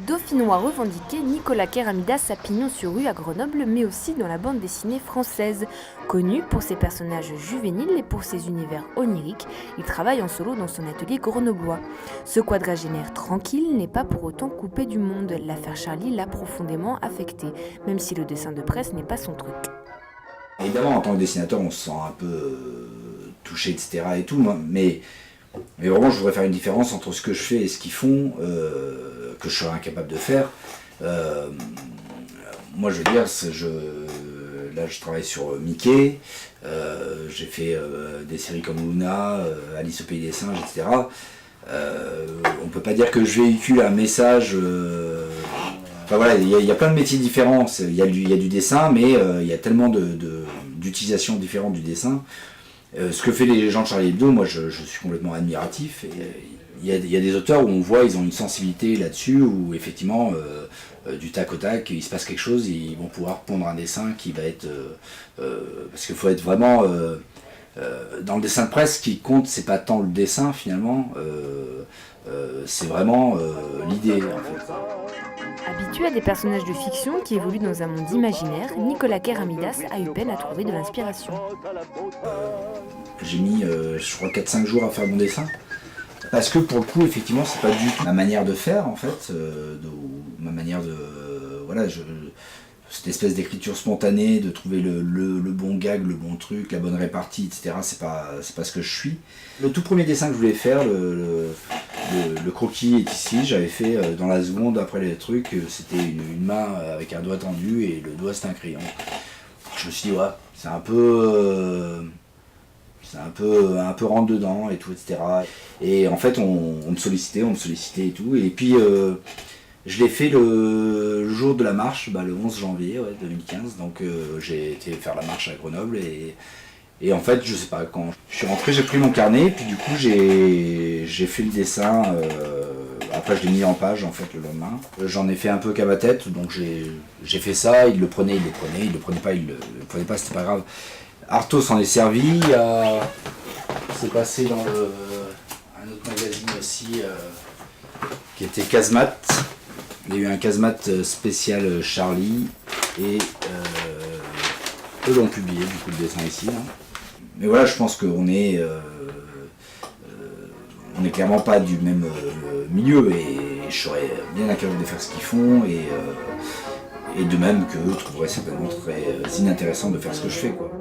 Dauphinois revendiqué, Nicolas Keramidas a pignon sur rue à Grenoble, mais aussi dans la bande dessinée française. Connu pour ses personnages juvéniles et pour ses univers oniriques, il travaille en solo dans son atelier grenoblois. Ce quadragénaire tranquille n'est pas pour autant coupé du monde. L'affaire Charlie l'a profondément affecté, même si le dessin de presse n'est pas son truc. Évidemment, en tant que dessinateur, on se sent un peu touché, etc. et tout, mais vraiment, je voudrais faire une différence entre ce que je fais et ce qu'ils font, que je serais incapable de faire. Moi, je veux dire, là, je travaille sur Mickey, j'ai fait des séries comme Luna, Alice au Pays des Singes, etc. On peut pas dire que je véhicule un message. Enfin voilà, il y a plein de métiers différents. Il y a du dessin, mais il y a tellement d'utilisations différentes du dessin. Ce que fait les gens de Charlie Hebdo, moi je suis complètement admiratif. Et, il y a des auteurs où on voit ils ont une sensibilité là-dessus, où effectivement du tac au tac, il se passe quelque chose, ils vont pouvoir pondre un dessin qui va être... parce qu'il faut être vraiment... dans le dessin de presse, ce qui compte, c'est pas tant le dessin finalement, c'est vraiment l'idée en fait. Habitué à des personnages de fiction qui évoluent dans un monde imaginaire, Nicolas Keramidas a eu peine à trouver de l'inspiration. J'ai mis, je crois, 4-5 jours à faire mon dessin. Parce que pour le coup, effectivement, c'est pas du tout ma manière de faire, en fait. Ma manière de... voilà, cette espèce d'écriture spontanée, de trouver le bon gag, le bon truc, la bonne répartie, etc. C'est pas ce que je suis. Le tout premier dessin que je voulais faire, le croquis est ici, j'avais fait dans la seconde après les trucs, c'était une main avec un doigt tendu et le doigt c'était un crayon. Je me suis dit, ouais, c'est un peu rentre dedans et tout, etc. Et en fait, on me sollicitait et tout. Et puis, je l'ai fait le jour de la marche, le 11 janvier 2015. Donc, j'ai été faire la marche à Grenoble. Et en fait, je sais pas, quand je suis rentré, j'ai pris mon carnet. Et puis, du coup, j'ai fait le dessin. Après, je l'ai mis en page, en fait, le lendemain. J'en ai fait un peu qu'à ma tête. Donc, j'ai fait ça. Il le prenait. Il le prenait pas, c'était pas grave. Arto s'en est servi, c'est passé dans un autre magazine aussi qui était Casemat. Il y a eu un Casemat spécial Charlie et eux l'ont publié du coup le dessin ici. Là. Mais voilà, je pense qu'on est on n'est clairement pas du même milieu et je serais bien incapable de faire ce qu'ils font et de même qu'eux trouveraient certainement très inintéressant de faire ce que je fais quoi.